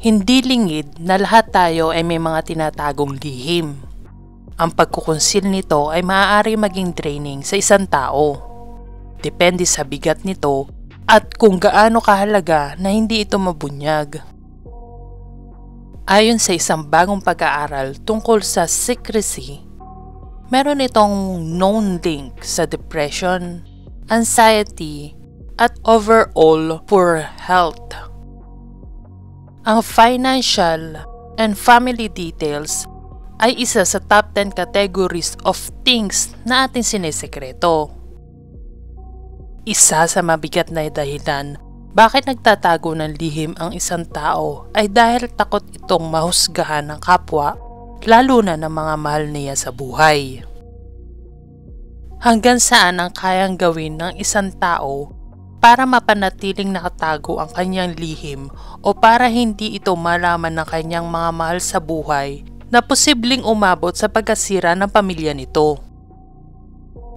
Hindi lingid na lahat tayo ay may mga tinatagong lihim. Ang pagkukonsil nito ay maaari maging draining sa isang tao. Depende sa bigat nito at kung gaano kahalaga na hindi ito mabunyag. Ayon sa isang bagong pag-aaral tungkol sa secrecy, meron itong known link sa depression, anxiety, at overall poor health. Ang financial and family details ay isa sa top 10 categories of things na ating sinisekreto. Isa sa mabigat na dahilan bakit nagtatago ng lihim ang isang tao ay dahil takot itong mahusgahan ng kapwa, lalo na ng mga mahal niya sa buhay. Hanggang saan ang kayang gawin ng isang tao para mapanatiling nakatago ang kanyang lihim o para hindi ito malaman ng kanyang mga mahal sa buhay na posibleng umabot sa pagkasira ng pamilya nito.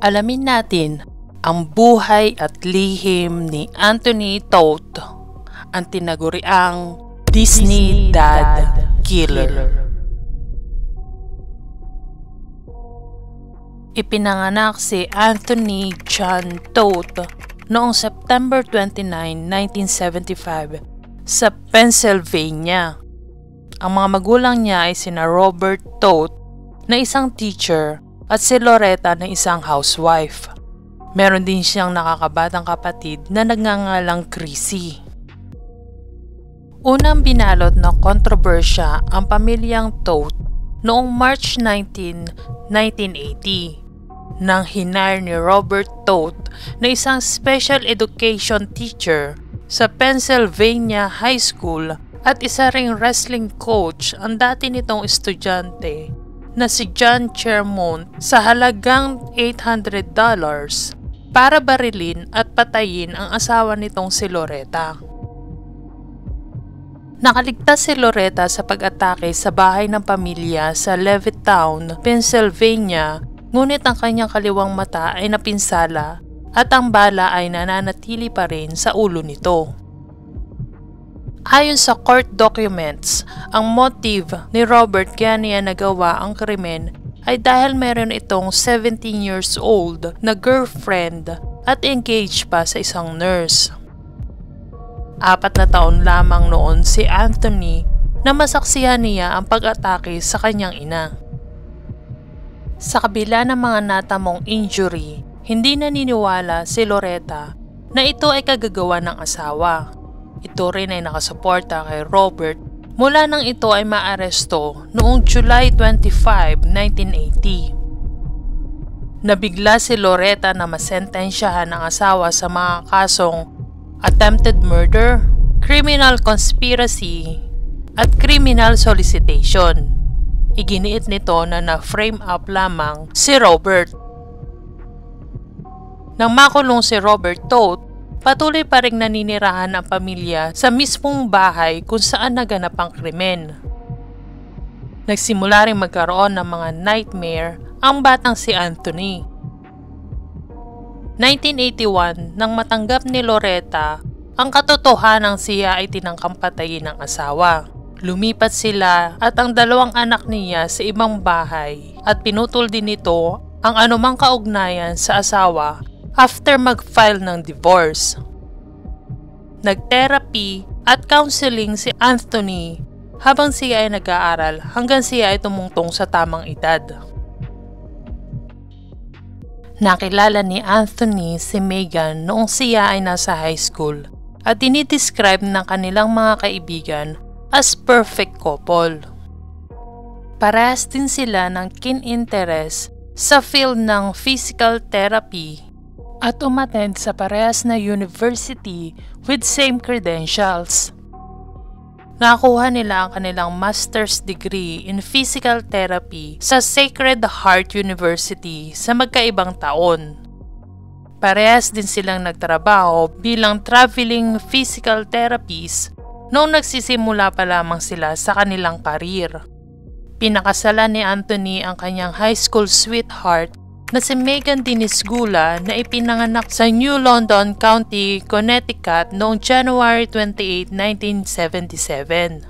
Alamin natin ang buhay at lihim ni Anthony Toth, ang tinaguriang Disney Dad Killer. Ipinanganak si Anthony John Toth noong September 29, 1975 sa Pennsylvania. Ang mga magulang niya ay sina Robert Toth na isang teacher at si Loretta na isang housewife. Meron din siyang nakakabatang kapatid na nagngangalang Chrissy. Unang binalot ng kontrobersya ang pamilyang Toth noong March 19, 1980 nang hinire ni Robert Toth na isang special education teacher sa Pennsylvania High School at isa ring wrestling coach ang dati nitong estudyante na si John Chermont sa halagang $800 para barilin at patayin ang asawa nitong si Loretta. Nakaligtas si Loretta sa pag-atake sa bahay ng pamilya sa Levittown, Pennsylvania, ngunit ang kanyang kaliwang mata ay napinsala at ang bala ay nananatili pa rin sa ulo nito. Ayon sa court documents, ang motive ni Robert kaya niya nagawa ang krimen ay dahil meron itong 17 years old na girlfriend at engaged pa sa isang nurse. 4 na taon lamang noon si Anthony na masaksihan niya ang pag-atake sa kanyang ina. Sa kabila ng mga natamong injury, hindi naniniwala si Loretta na ito ay kagagawa ng asawa. Ito rin ay nakasuporta kay Robert mula nang ito ay maaresto noong July 25, 1980. Nabigla si Loretta na masentensyahan ng asawa sa mga kasong attempted murder, criminal conspiracy, at criminal solicitation. Iginiit nito na na-frame up lamang si Robert. Nang makulong si Robert Toth, patuloy pa ring naninirahan ang pamilya sa mismong bahay kung saan naganap ang krimen. Nagsimula ring magkaroon ng mga nightmare ang batang si Anthony. 1981 nang matanggap ni Loretta ang katotohanang siya ay tinangkang patayin ng asawa. Lumipat sila at ang 2 anak niya sa ibang bahay at pinutol din nito ang anumang kaugnayan sa asawa after mag-file ng divorce. Nag-therapy at counseling si Anthony habang siya ay nag-aaral hanggang siya ay tumungtong sa tamang edad. Nakilala ni Anthony si Megan noong siya ay nasa high school at dinidescribe ng kanilang mga kaibigan as perfect couple. Parehas din sila ng keen interest sa field ng physical therapy at umattend sa parehas na university with same credentials. Nakuha nila ang kanilang master's degree in physical therapy sa Sacred Heart University sa magkaibang taon. Parehas din silang nagtrabaho bilang traveling physical therapists noong nagsisimula pa lamang sila sa kanilang karir. Pinakasalan ni Anthony ang kanyang high school sweetheart na si Megan Dinisgula na ipinanganak sa New London County, Connecticut noong January 28, 1977.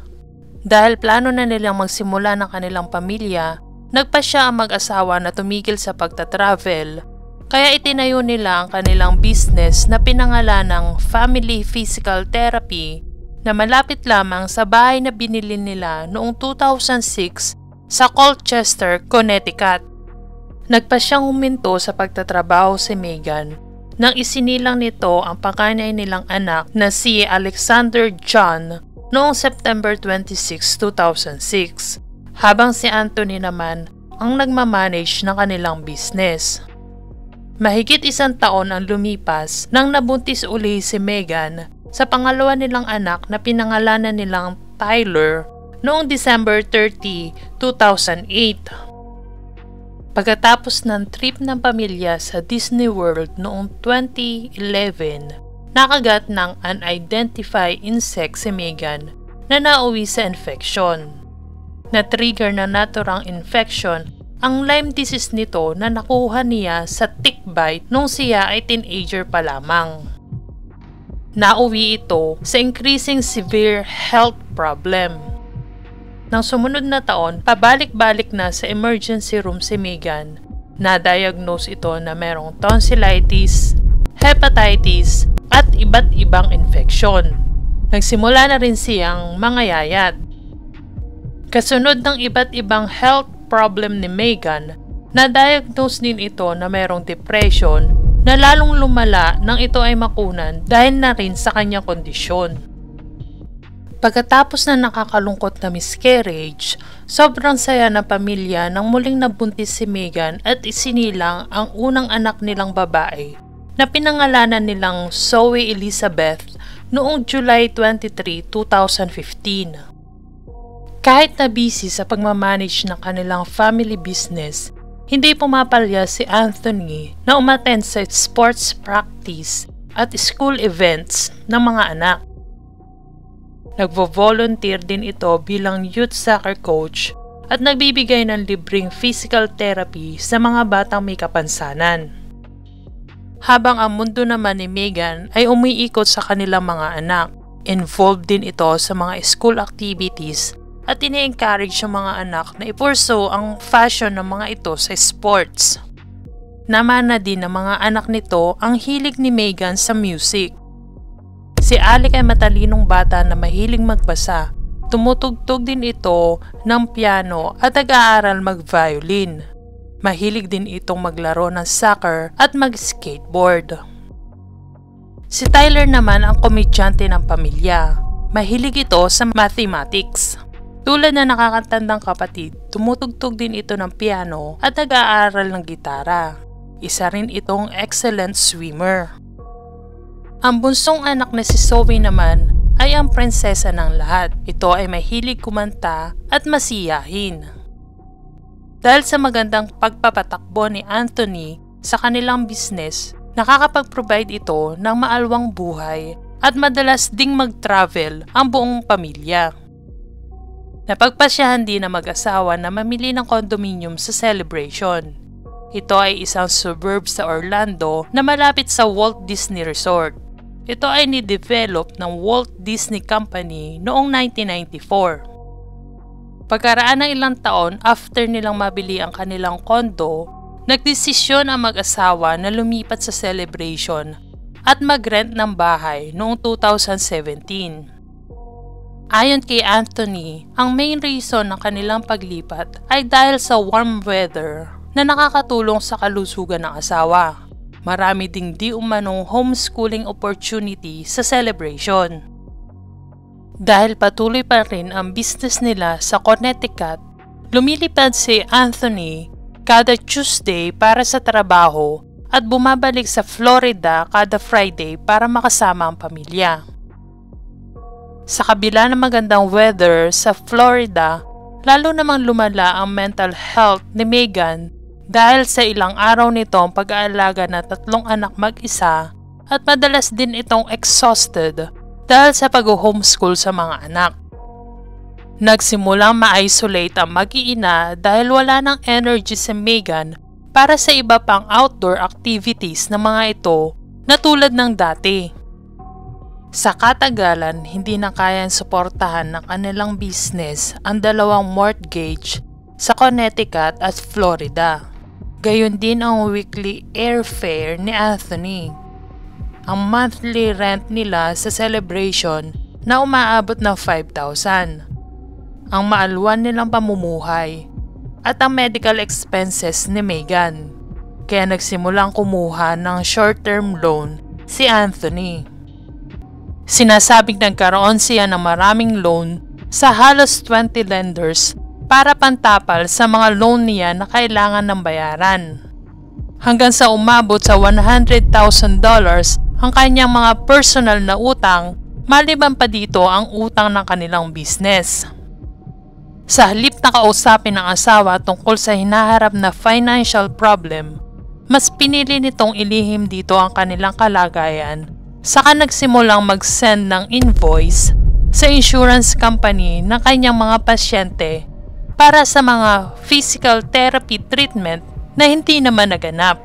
Dahil plano na nilang magsimula ng kanilang pamilya, nagpasya ang mag-asawa na tumigil sa pagta-travel, kaya itinayo nila ang kanilang business na pinangalan ng Family Physical Therapy na malapit lamang sa bahay na binili nila noong 2006 sa Colchester, Connecticut. Nagpasyang huminto sa pagtatrabaho si Megan nang isinilang nito ang panganay nilang anak na si Alexander John noong September 26, 2006, habang si Anthony naman ang nagmamanage ng kanilang business. Mahigit 1 taon ang lumipas nang nabuntis uli si Megan sa pangalawa nilang anak na pinangalanan nilang Tyler noong December 30, 2008. Pagkatapos ng trip ng pamilya sa Disney World noong 2011, nakagat ng unidentified insect si Megan na nauwi sa infection. Na-trigger na naturang infection ang Lyme disease nito na nakuha niya sa tick bite nung siya ay teenager pa lamang. Nauwi ito sa increasing severe health problem. Nang sumunod na taon, pabalik-balik na sa emergency room si Megan. Na-diagnose ito na merong tonsillitis, hepatitis, at iba't ibang infeksyon. Nagsimula na rin siyang mangayayat. Kasunod ng iba't ibang health problem ni Megan, na-diagnose din ito na merong depression na lalong lumala nang ito ay makunan dahil na rin sa kanyang kondisyon. Pagkatapos na nakakalungkot na miscarriage, sobrang saya ng pamilya nang muling nabuntis si Megan at isinilang ang unang anak nilang babae na pinangalanan nilang Zoe Elizabeth noong July 23, 2015. Kahit na busy sa pagmamanage ng kanilang family business, hindi pumapalya si Anthony na umattend sa sports practice at school events ng mga anak. Nagvo-volunteer din ito bilang youth soccer coach at nagbibigay ng libreng physical therapy sa mga batang may kapansanan. Habang ang mundo naman ni Megan ay umiikot sa kanilang mga anak, involved din ito sa mga school activities at ini-encourage ang mga anak na ipurso ang fashion ng mga ito sa sports. Namana din ng mga anak nito ang hilig ni Megan sa music. Si Alec ay matalinong bata na mahilig magbasa. Tumutugtog din ito ng piano at nag-aaral mag-violin. Mahilig din itong maglaro ng soccer at mag-skateboard. Si Tyler naman ang komedyante ng pamilya. Mahilig ito sa mathematics. Tulad na nakakatandang kapatid, tumutugtog din ito ng piano at nag-aaral ng gitara. Isa rin itong excellent swimmer. Ang bunsong anak na si Zoe naman ay ang prinsesa ng lahat. Ito ay mahilig kumanta at masiyahin. Dahil sa magandang pagpapatakbo ni Anthony sa kanilang business, nakakapag-provide ito ng maalwang buhay at madalas ding mag-travel ang buong pamilya. Napagpasyahan din na mag-asawa na mamili ng condominium sa Celebration. Ito ay isang suburb sa Orlando na malapit sa Walt Disney Resort. Ito ay ni-develop ng Walt Disney Company noong 1994. Pagkaraan ng ilang taon after nilang mabili ang kanilang kondo, nagdesisyon ang mag-asawa na lumipat sa Celebration at mag-rent ng bahay noong 2017. Ayon kay Anthony, ang main reason ng kanilang paglipat ay dahil sa warm weather na nakakatulong sa kalusugan ng asawa. Marami ding di umanong homeschooling opportunity sa Celebration. Dahil patuloy pa rin ang business nila sa Connecticut, lumilipad si Anthony kada Tuesday para sa trabaho at bumabalik sa Florida kada Friday para makasama ang pamilya. Sa kabila ng magandang weather sa Florida, lalo namang lumala ang mental health ni Megan dahil sa ilang araw nitong pag-aalaga ng 3 anak mag-isa at madalas din itong exhausted dahil sa pag-homeschool sa mga anak. Nagsimulang ma-isolate ang mag-iina dahil wala ng energy si Megan para sa iba pang outdoor activities ng mga ito na tulad ng dati. Sa katagalan, hindi na kayang suportahan ng kanilang business ang dalawang mortgage sa Connecticut at Florida. Gayon din ang weekly airfare ni Anthony. Ang monthly rent nila sa Celebration na umaabot ng $5,000. Ang maalwan nilang pamumuhay at ang medical expenses ni Megan. Kaya nagsimulang kumuha ng short-term loan si Anthony. Sinasabing nagkaroon siya ng maraming loan sa halos 20 lenders para pantapal sa mga loan niya na kailangan ng bayaran. Hanggang sa umabot sa $100,000 ang kanyang mga personal na utang, maliban pa dito ang utang ng kanilang business. Sa halip na kausapin ng asawa tungkol sa hinaharap na financial problem, mas pinili nitong ilihim dito ang kanilang kalagayan. Saka nagsimulang mag-send ng invoice sa insurance company ng kanyang mga pasyente para sa mga physical therapy treatment na hindi naman naganap.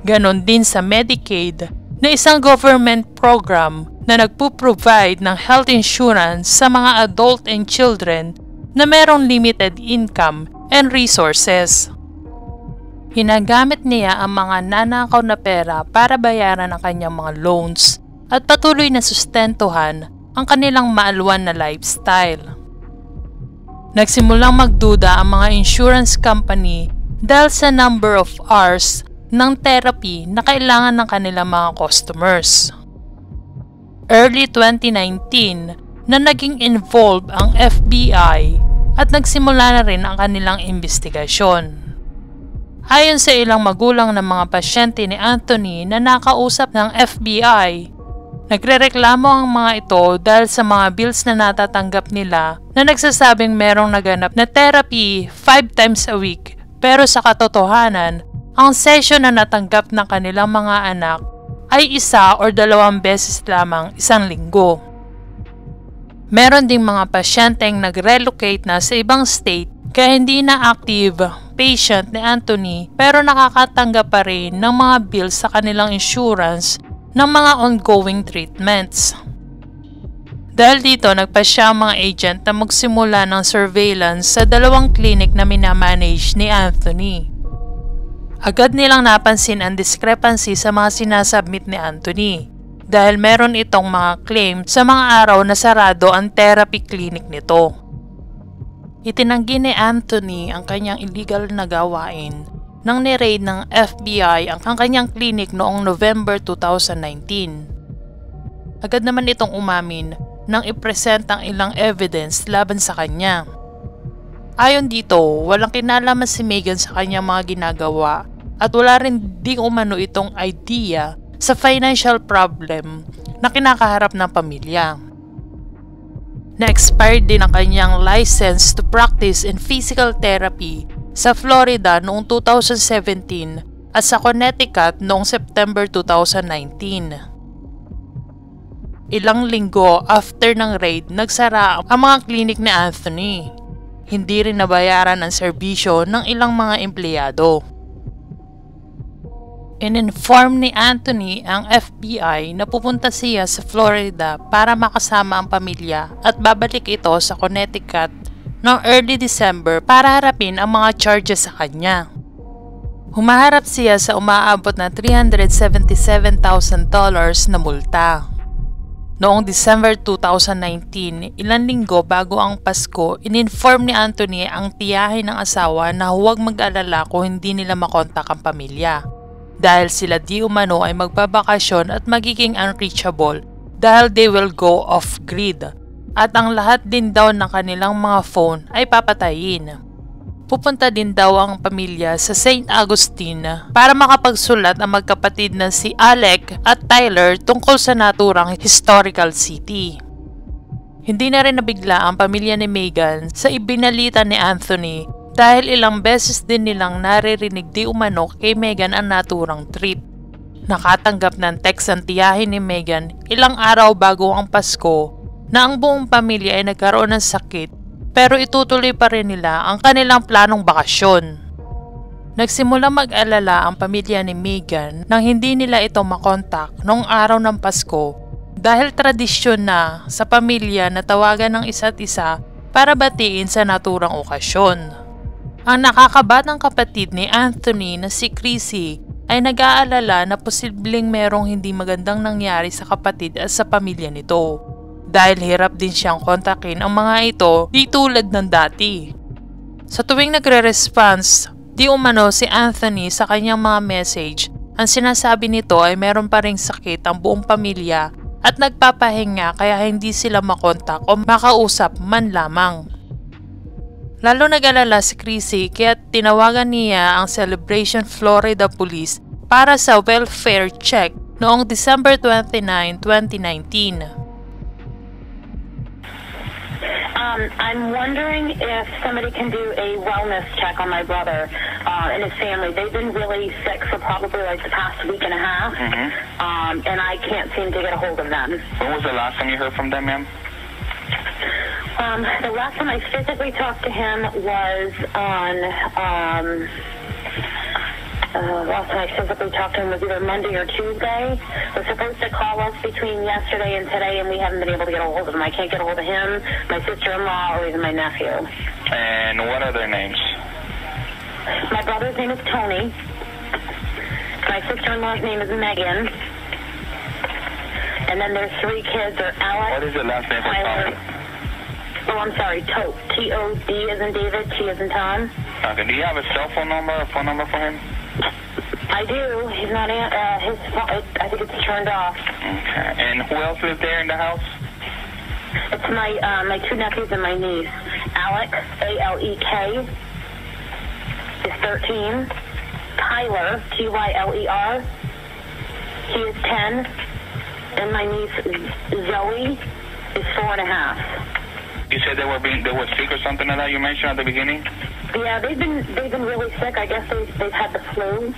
Ganon din sa Medicaid na isang government program na nagpo-provide ng health insurance sa mga adult and children na merong limited income and resources. Hinagamit niya ang mga nanakaw na pera para bayaran ang kanyang mga loans at patuloy na sustentuhan ang kanilang maalwan na lifestyle. Nagsimulang magduda ang mga insurance company dahil sa number of hours ng therapy na kailangan ng kanilang mga customers. Early 2019 na naging involved ang FBI at nagsimula na rin ang kanilang investigasyon. Ayon sa ilang magulang ng mga pasyente ni Anthony na nakausap ng FBI, nagrereklamo ang mga ito dahil sa mga bills na natatanggap nila na nagsasabing merong naganap na therapy 5 times a week, pero sa katotohanan, ang session na natanggap ng kanilang mga anak ay 1 or 2 beses lamang isang linggo. Meron ding mga pasyenteng nag-relocate na sa ibang state kaya hindi na active patient ni Anthony pero nakakatanggap pa rin ng mga bills sa kanilang insurance ng mga ongoing treatments. Dahil dito, nagpasya ang mga agent na magsimula ng surveillance sa 2 clinic na minamanage ni Anthony. Agad nilang napansin ang discrepancy sa mga sinasubmit ni Anthony dahil meron itong mga claim sa mga araw na sarado ang therapy clinic nito. Itinanggi ni Anthony ang kanyang illegal na gawain nang ni-raid ng FBI ang kanyang clinic noong November 2019. Agad naman itong umamin nang ipresent ang ilang evidence laban sa kanya. Ayon dito, walang kinalaman si Megan sa kanyang mga ginagawa at wala rin ding umano itong idea sa financial problem na kinakaharap ng pamilya. Na-expired din ang kanyang license to practice in physical therapy sa Florida noong 2017 at sa Connecticut noong September 2019. Ilang linggo after ng raid, nagsara ang mga clinic ni Anthony. Hindi rin nabayaran ang serbisyo ng ilang mga empleyado. In-inform ni Anthony ang FBI na pupunta siya sa Florida para makasama ang pamilya at babalik ito sa Connecticut noong early December para harapin ang mga charges sa kanya. Humaharap siya sa umaabot na $377,000 na multa. Noong December 2019, ilang linggo bago ang Pasko, in-inform ni Anthony ang tiyahin ng asawa na huwag mag-alala kung hindi nila makontak ang pamilya. Dahil sila di umano ay magbabakasyon at magiging unreachable dahil they will go off-grid at ang lahat din daw ng kanilang mga phone ay papatayin. Pupunta din daw ang pamilya sa St. Augustine para makapagsulat ang magkapatid na si Alec at Tyler tungkol sa naturang historical city. Hindi na rin nabigla ang pamilya ni Megan sa ibinalita ni Anthony dahil ilang beses din nilang naririnig di umano kay Megan ang naturang trip. Nakatanggap ng text ang tiyahin ni Megan ilang araw bago ang Pasko na ang buong pamilya ay nagkaroon ng sakit pero itutuloy pa rin nila ang kanilang planong bakasyon. Nagsimula mag-alala ang pamilya ni Megan nang hindi nila ito makontak noong araw ng Pasko dahil tradisyon na sa pamilya na tawagan ng isa't isa para batiin sa naturang okasyon. Ang nakakabatang kapatid ni Anthony na si Chrissy ay nag-aalala na posibleng merong hindi magandang nangyari sa kapatid at sa pamilya nito dahil hirap din siyang kontakin ang mga ito di tulad ng dati. Sa tuwing nagre-response, di umano si Anthony sa kanyang mga message, ang sinasabi nito ay meron pa ring sakit ang buong pamilya at nagpapahinga kaya hindi sila makontak o makausap man lamang. Lalo nag-alala si Chrissy kaya tinawagan niya ang Celebration Florida Police para sa welfare check noong December 29, 2019. I'm wondering if somebody can do a wellness check on my brother and his family. They've been really sick for probably like the past week and a half, and I can't seem to get a hold of them. When was the last time you heard from them, ma'am? The last time I physically talked to him was on, last time I physically talked to him was either Monday or Tuesday. They're supposed to call us between yesterday and today, and we haven't been able to get a hold of him. I can't get a hold of him, my sister-in-law, or even my nephew. And what are their names? My brother's name is Tony. My sister-in-law's name is Megan. And then there's 3 kids. They're Alex, What is the last name for Tyler. Tommy? Oh, I'm sorry, Tote. T-O-D as in David, T as in Tom. Okay, do you have a cell phone number or phone number for him? I do. He's not, his phone, I think it's turned off. Okay, and who else lives there in the house? It's my 2 nephews and my niece. Alec, A-L-E-K, is 13. Tyler, T-Y-L-E-R, he is 10. And my niece Zoe is 4.5. You said they were sick or something like that you mentioned at the beginning? Yeah, they've been really sick. I guess they've had the flu.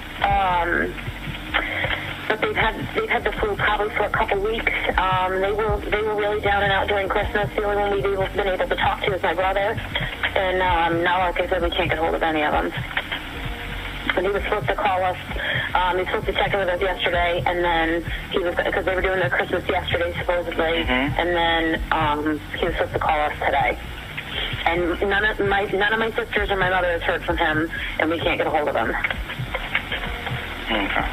But they've had the flu probably for a couple weeks. They were really down and out during Christmas. The only one we've been able to talk to is my brother. And now, like I said, we can't get hold of any of them. And he was supposed to call us. He was supposed to check in with us yesterday, and then he was, because they were doing their Christmas yesterday supposedly, and then he was supposed to call us today. And none of my sisters or my mother has heard from him, and we can't get a hold of him. Okay.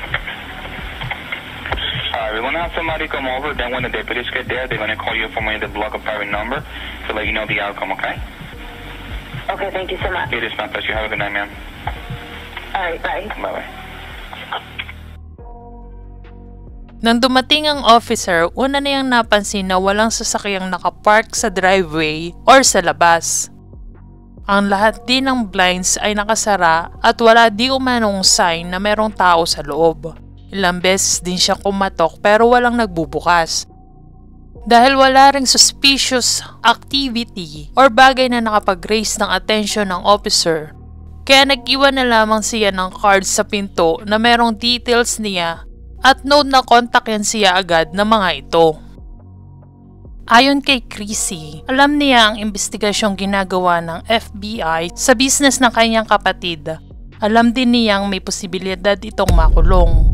Alright, we're going to have somebody come over. Then when the deputies get there, they're going to call you from the block of private number to let you know the outcome, okay? Okay, thank you so much. It is my pleasure. Have a good night, ma'am. Alright, bye. Bye-bye. Nang dumating ang officer, una niyang napansin na walang sasakyang nakapark sa driveway or sa labas. Ang lahat din ng blinds ay nakasara at wala di umanong sign na merong tao sa loob. Ilang beses din siya kumatok pero walang nagbubukas. Dahil wala ring suspicious activity or bagay na nakapag-raise ng atensyon ng officer, kaya nag-iwan na lamang siya ng card sa pinto na merong details niya at note na kontakin siya agad ng mga ito. Ayon kay Chrissy, alam niya ang investigasyong ginagawa ng FBI sa business ng kanyang kapatid. Alam din niyang may posibilidad itong makulong.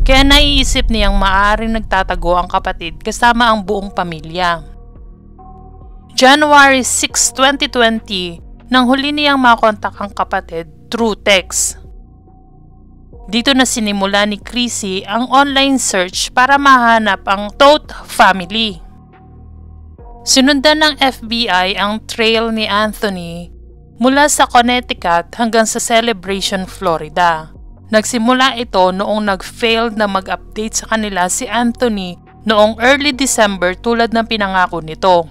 Kaya naiisip niyang maaaring nagtatago ang kapatid kasama ang buong pamilya. January 6, 2020, nang huli niyang makontak ang kapatid through text. Dito na sinimula ni Chrissy ang online search para mahanap ang Tote family. Sinundan ng FBI ang trail ni Anthony mula sa Connecticut hanggang sa Celebration, Florida. Nagsimula ito noong nag-fail na mag-update sa kanila si Anthony noong early December tulad ng pinangako nito.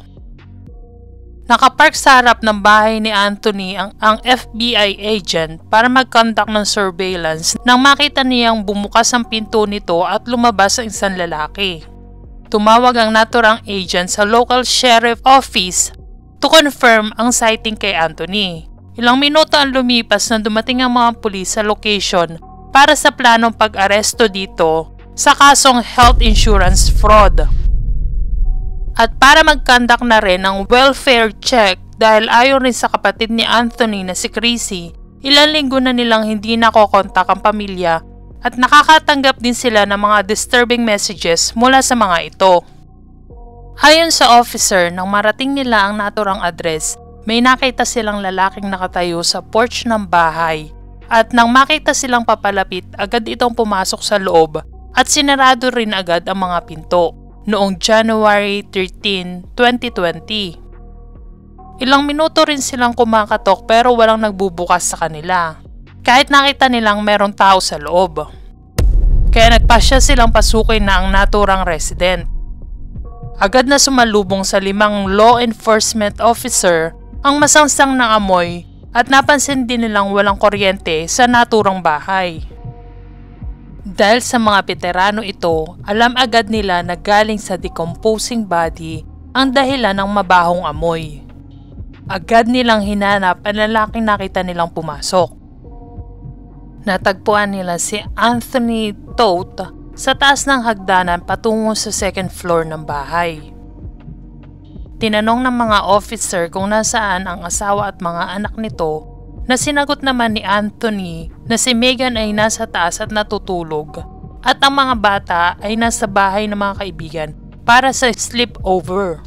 Nakapark sa harap ng bahay ni Anthony ang FBI agent para mag-conduct ng surveillance nang makita niyang bumukas ang pinto nito at lumabas ang isang lalaki. Tumawag ang naturang agent sa local sheriff office to confirm ang sighting kay Anthony. Ilang minuto ang lumipas nang dumating ang mga pulis sa location para sa planong pag-aresto dito sa kasong health insurance fraud. At para mag-conduct na rin ng welfare check dahil ayon rin sa kapatid ni Anthony na si Chrissy, ilang linggo na nilang hindi nakokontak ang pamilya at nakakatanggap din sila ng mga disturbing messages mula sa mga ito. Ayon sa officer, nang marating nila ang naturang address, may nakita silang lalaking nakatayo sa porch ng bahay. At nang makita silang papalapit, agad itong pumasok sa loob at sinarado rin agad ang mga pinto noong January 13, 2020. Ilang minuto rin silang kumakatok pero walang nagbubukas sa kanila. Kahit nakita nilang merong tao sa loob. Kaya nagpasya silang pasukin na ang naturang resident. Agad na sumalubong sa 5 law enforcement officer ang masangsang ng amoy at napansin din nilang walang kuryente sa naturang bahay. Dahil sa mga veterano ito, alam agad nila na galing sa decomposing body ang dahilan ng mabahong amoy. Agad nilang hinanap ang lalaking nakita nilang pumasok. Natagpuan nila si Anthony Toth sa taas ng hagdanan patungo sa second floor ng bahay. Tinanong ng mga officer kung nasaan ang asawa at mga anak nito na sinagot naman ni Anthony na si Megan ay nasa taas at natutulog at ang mga bata ay nasa bahay ng mga kaibigan para sa sleepover.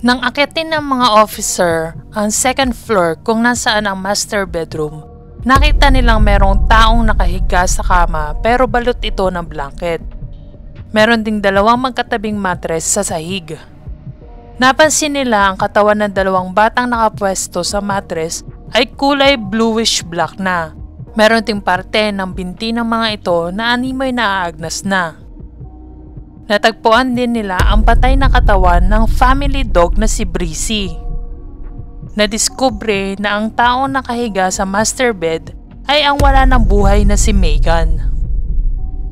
Nang akitin ng mga officer ang second floor kung nasaan ang master bedroom, nakita nilang merong taong nakahiga sa kama pero balot ito ng blanket. Meron ding 2 magkatabing matres sa sahig. Napansin nila ang katawan ng 2 batang nakapwesto sa matres ay kulay bluish black na. Meron ding parte ng binti ng mga ito na animoy naaagnas na. Natagpuan din nila ang patay na katawan ng family dog na si Breezy. Nadiskubre na ang taong nakahiga sa master bed ay ang wala ng buhay na si Megan.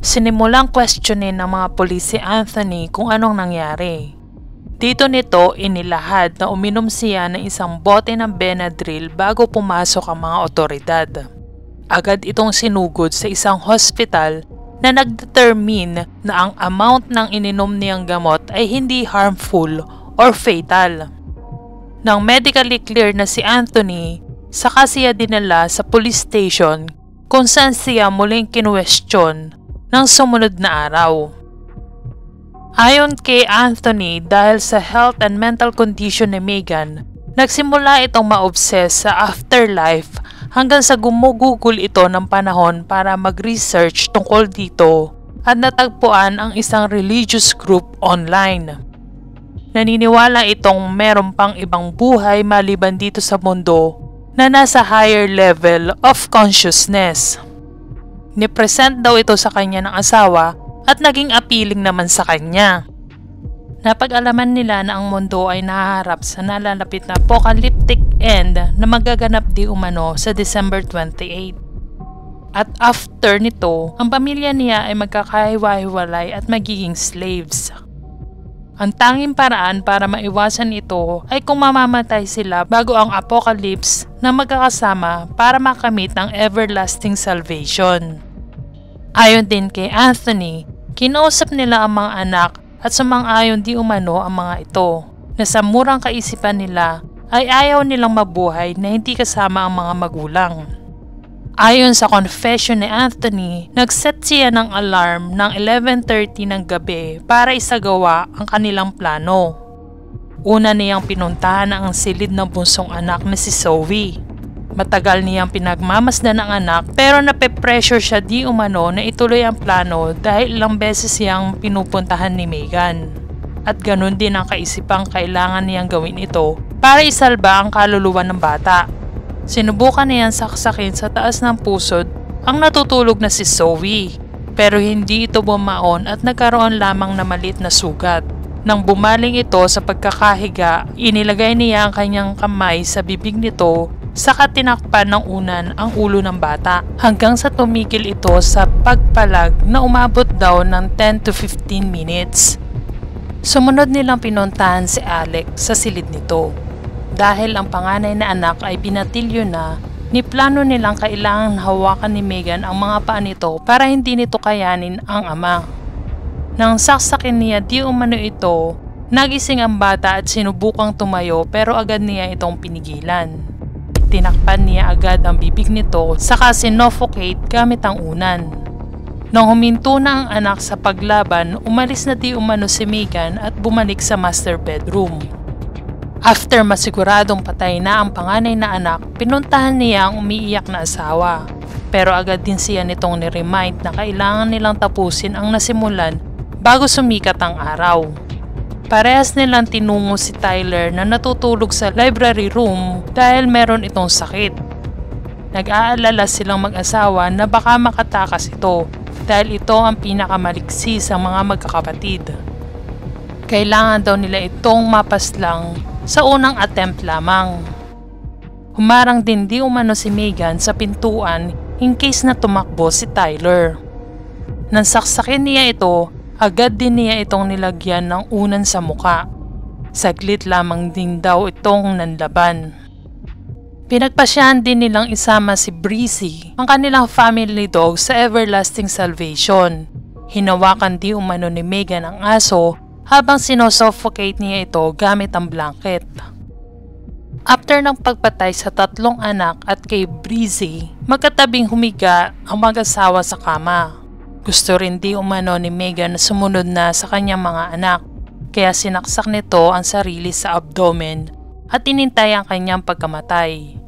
Sinimulang questionin ng mga pulis si Anthony kung anong nangyari. Dito nito inilahad na uminom siya ng isang bote ng Benadryl bago pumasok ang mga otoridad. Agad itong sinugod sa isang hospital na nagdetermine na ang amount ng ininom niyang gamot ay hindi harmful or fatal. Nang medically clear na si Anthony, saka siya dinala sa police station kung saan siya muling kinwestiyon ng sumunod na araw. Ayon kay Anthony, dahil sa health and mental condition ni Megan, nagsimula itong ma-obsess sa afterlife hanggang sa gumugugol ito ng panahon para mag-research tungkol dito at natagpuan ang isang religious group online. Naniniwala itong meron pang ibang buhay maliban dito sa mundo na nasa higher level of consciousness. Nipresent daw ito sa kanya ng asawa at naging appealing naman sa kanya. Napag-alaman nila na ang mundo ay nahaharap sa nalalapit na apocalyptic end na magaganap di umano sa December 28. At after nito, ang pamilya niya ay magkakahiwa-hiwalay at magiging slaves. Ang tanging paraan para maiwasan ito ay kung mamamatay sila bago ang apocalypse na magkakasama para makamit ang everlasting salvation. Ayon din kay Anthony, kinausap nila ang mga anak at sumang-ayon di umano ang mga ito na sa murang kaisipan nila ay ayaw nilang mabuhay na hindi kasama ang mga magulang. Ayon sa confession ni Anthony, nagset siya ng alarm ng 11:30 ng gabi para isagawa ang kanilang plano. Una niyang pinuntahan ang silid ng bunsong anak na si Zoe. Matagal niyang pinagmamasdan ang anak pero nape-pressure siya di umano na ituloy ang plano dahil ilang beses siyang pinupuntahan ni Megan. At ganun din ang kaisipang kailangan niyang gawin ito para isalba ang kaluluwa ng bata. Sinubukan niyang saksakin sa taas ng pusod ang natutulog na si Zoe pero hindi ito bumaon at nagkaroon lamang na maliit na sugat. Nang bumaling ito sa pagkakahiga, inilagay niya ang kanyang kamay sa bibig nito saka tinakpan ng unan ang ulo ng bata hanggang sa tumigil ito sa pagpalag na umabot daw ng 10 to 15 minutes. Sumunod nilang pinuntahan si Alex sa silid nito. Dahil ang panganay na anak ay binatilyo na, niplano nilang kailangan hawakan ni Megan ang mga paa nito para hindi nito kayanin ang ama. Nang saksakin niya di umano ito, nagising ang bata at sinubukang tumayo pero agad niya itong pinigilan. Tinakpan niya agad ang bibig nito saka sinoffocate gamit ang unan. Nang huminto na ang anak sa paglaban, umalis na di umano si Megan at bumalik sa master bedroom. After masiguradong patay na ang panganay na anak, pinuntahan niya ang umiiyak na asawa. Pero agad din siya nitong ni-remind na kailangan nilang tapusin ang nasimulan bago sumikat ang araw. Parehas nilang tinungo si Tyler na natutulog sa library room dahil meron itong sakit. Nag-aalala silang mag-asawa na baka makatakas ito dahil ito ang pinakamaliksi sa mga magkakapatid. Kailangan daw nila itong mapaslang sa unang attempt lamang. Humarang din di umano si Megan sa pintuan in case na tumakbo si Tyler. Nang saksakin niya ito, agad din niya itong nilagyan ng unan sa muka. Saglit lamang din daw itong nanlaban. Pinagpasyahan din nilang isama si Breezy, ang kanilang family dog, sa everlasting salvation. Hinawakan di umano ni Megan ang aso habang sinosuffocate niya ito gamit ang blanket. After ng pagpatay sa 3 anak at kay Breezy, magkatabing humiga ang mag-asawa sa kama. Gusto rin di umano ni Megan na sumunod na sa kanyang mga anak, kaya sinaksak nito ang sarili sa abdomen at inintay ang kanyang pagkamatay.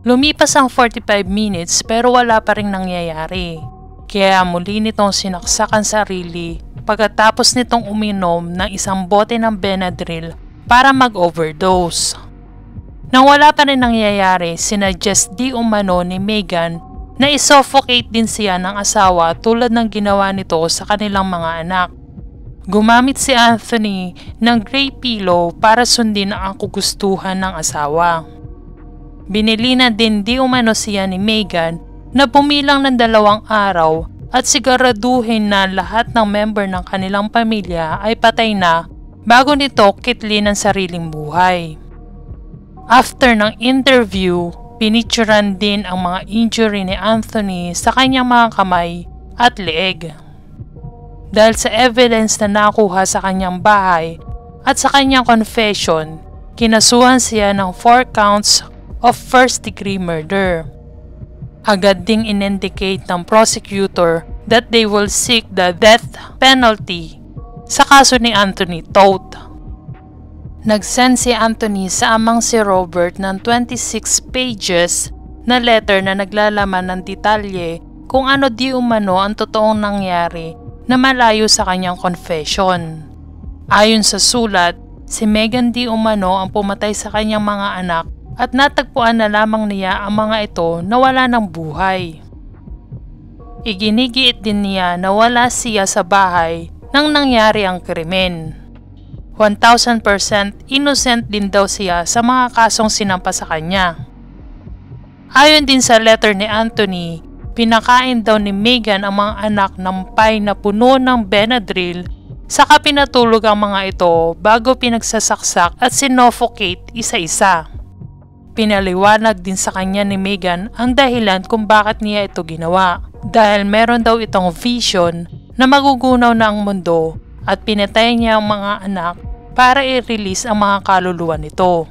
Lumipas ang 45 minutes pero wala pa ring nangyayari, kaya muli nitong sinaksak ang sarili pagkatapos nitong uminom ng isang bote ng Benadryl para mag-overdose. Nang wala pa rin nangyayari, sinuggest di umano ni Megan na isuffocate din siya ng asawa tulad ng ginawa nito sa kanilang mga anak. Gumamit si Anthony ng gray pillow para sundin ang kagustuhan ng asawa. Binili na din di umano siya ni Megan na bumilang ng 2 araw at siguraduhin na lahat ng member ng kanilang pamilya ay patay na bago nito kitlin ang sariling buhay. After ng interview, pinicturan din ang mga injury ni Anthony sa kanyang mga kamay at leeg. Dahil sa evidence na nakuha sa kanyang bahay at sa kanyang confession, kinasuhan siya ng 4 counts of first-degree murder. Agad ding in-indicate ng prosecutor that they will seek the death penalty sa kaso ni Anthony Toth. Nag-send si Anthony sa amang si Robert ng 26 pages na letter na naglalaman ng detalye kung ano di umano ang totoong nangyari na malayo sa kanyang confession. Ayon sa sulat, si Megan di umano ang pumatay sa kanyang mga anak at natagpuan na lamang niya ang mga ito na wala ng buhay. Iginigiit din niya na wala siya sa bahay nang nangyari ang krimen. 1000% innocent din daw siya sa mga kasong sinampa sa kanya. Ayon din sa letter ni Anthony, pinakain daw ni Megan ang mga anak ng pie na puno ng Benadryl saka pinatulog ang mga ito bago pinagsasaksak at sinuffocate isa-isa. Pinaliwanag din sa kanya ni Megan ang dahilan kung bakit niya ito ginawa dahil meron daw itong vision na magugunaw na ang mundo at pinatay niya ang mga anak para i-release ang mga kaluluwa nito.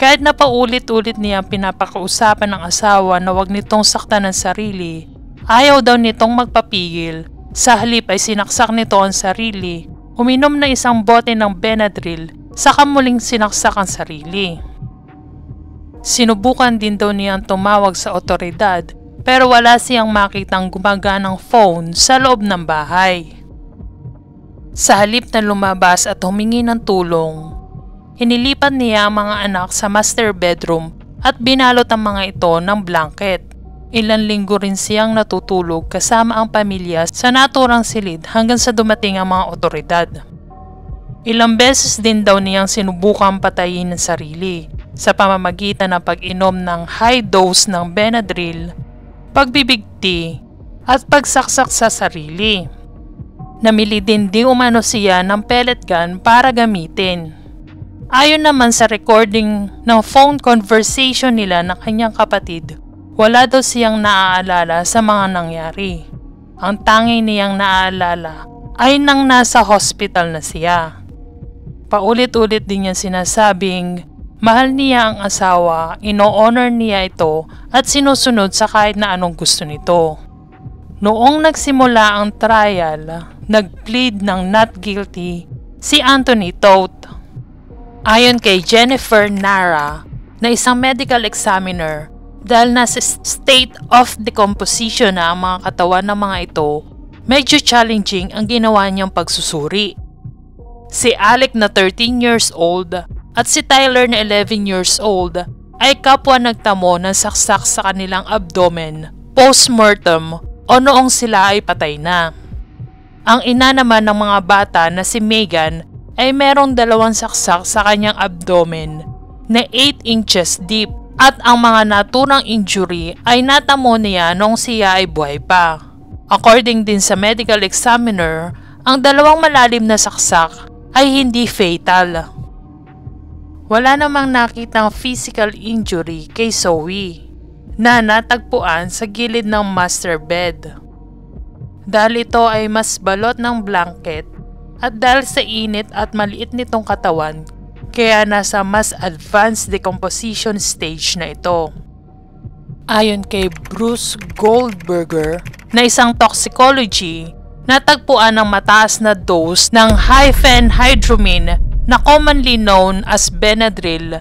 Kahit na paulit-ulit niya pinapakausapan ng asawa na wag nitong saktan ng sarili, ayaw daw nitong magpapigil. Sa halip ay sinaksak nito ang sarili, uminom na isang bote ng Benadryl, saka muling sinaksak ang sarili. Sinubukan din daw niyang tumawag sa otoridad pero wala siyang makitang gumaganang phone sa loob ng bahay. Sa halip na lumabas at humingi ng tulong, inilipat niya ang mga anak sa master bedroom at binalot ang mga ito ng blanket. Ilang linggo rin siyang natutulog kasama ang pamilya sa naturang silid hanggang sa dumating ang mga otoridad. Ilang beses din daw niyang sinubukang patayin ang sarili sa pamamagitan ng pag-inom ng high dose ng Benadryl, pagbibigti at pagsaksak sa sarili. Namili din di umano siya ng pellet gun para gamitin. Ayon naman sa recording ng phone conversation nila ng kanyang kapatid, wala daw siyang naaalala sa mga nangyari. Ang tanging niyang naaalala ay nang nasa hospital na siya. Paulit-ulit din niya sinasabing mahal niya ang asawa, ino-honor niya ito at sinusunod sa kahit na anong gusto nito. Noong nagsimula ang trial, nag-plead ng not guilty si Anthony Toth. Ayon kay Jennifer Nara, na isang medical examiner, dahil nasa state of decomposition na ang mga katawan ng mga ito, medyo challenging ang ginawa niyang pagsusuri. Si Alec na 13 years old at si Tyler na 11 years old ay kapwa nagtamo ng saksak sa kanilang abdomen post-mortem o noong sila ay patay na. Ang ina naman ng mga bata na si Megan ay merong 2 saksak sa kanyang abdomen na 8 inches deep at ang mga naturang injury ay natamo niya noong siya ay buhay pa. According din sa medical examiner, ang 2 malalim na saksak ay hindi fatal. Wala namang nakitang physical injury kay Zoe na natagpuan sa gilid ng master bed. Dahil ito ay mas balot ng blanket at dahil sa init at maliit nitong katawan, kaya nasa mas advanced decomposition stage na ito. Ayon kay Bruce Goldberger na isang toxicology, natagpuan ng mataas na dose ng diphenhydramine na commonly known as Benadryl,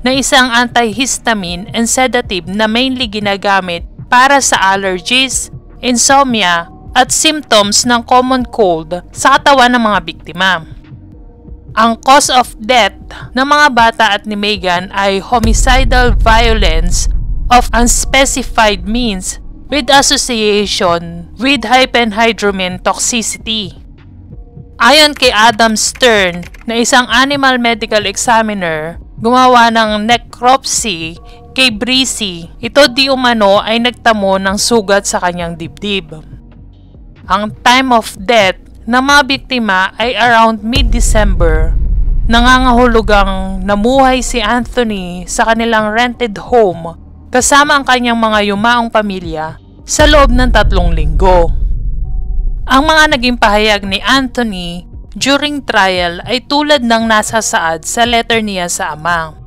na isang antihistamine and sedative na mainly ginagamit para sa allergies, insomnia, at symptoms ng common cold sa katawan ng mga biktima. Ang cause of death ng mga bata at ni Megan ay homicidal violence of unspecified means with association with diphenhydramine toxicity. Ayon kay Adam Stern na isang animal medical examiner, gumawa ng necropsy kay Breezy, ito di umano ay nagtamo ng sugat sa kanyang dibdib. Ang time of death ng mga biktima ay around mid-December. Nangangahulugang namuhay si Anthony sa kanilang rented home kasama ang kanyang mga yumaong pamilya sa loob ng 3 linggo. Ang mga naging pahayag ni Anthony during trial ay tulad ng nasasaad sa letter niya sa ama.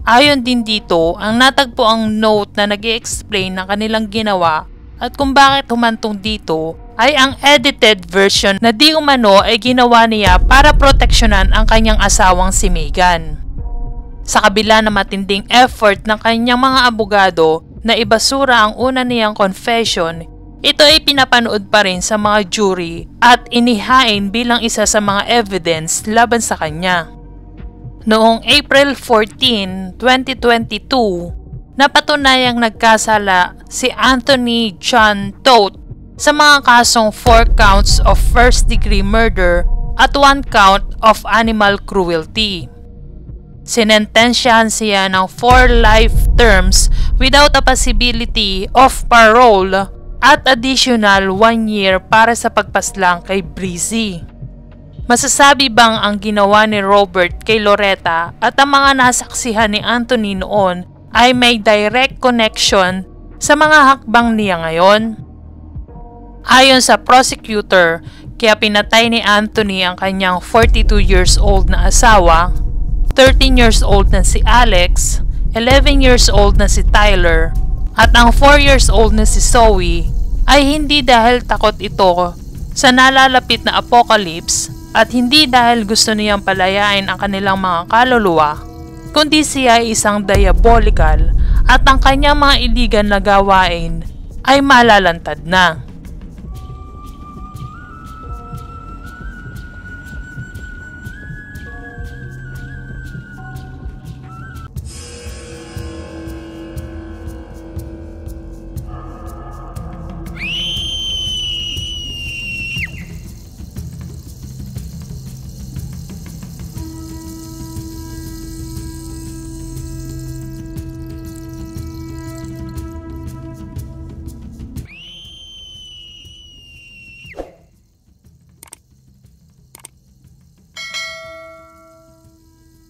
Ayon din dito, ang natagpo ang note na nag-i-explain ng kanilang ginawa at kung bakit humantong dito ay ang edited version na di umano ay ginawa niya para proteksyonan ang kanyang asawang si Megan. Sa kabila ng matinding effort ng kanyang mga abogado na ibasura ang una niyang confession, ito ay pinapanood pa rin sa mga jury at inihain bilang isa sa mga evidence laban sa kanya. Noong April 14, 2022, napatunayang nagkasala si Anthony John Toth sa mga kasong 4 counts of first-degree murder at 1 count of animal cruelty. Sinentensyahan siya ng 4 life terms without a possibility of parole at additional 1 year para sa pagpaslang kay Breezy. Masasabi bang ang ginawa ni Robert kay Loretta at ang mga nasaksihan ni Anthony noon ay may direct connection sa mga hakbang niya ngayon? Ayon sa prosecutor, kaya pinatay ni Anthony ang kanyang 42 years old na asawa, 13 years old na si Alex, 11 years old na si Tyler, at ang 4 years old na si Zoe ay hindi dahil takot ito sa nalalapit na apocalypse at hindi dahil gusto niyang palayain ang kanilang mga kaluluwa, kundi siya ay isang diabolical at ang kanyang mga iligan na gawain ay malalantad na.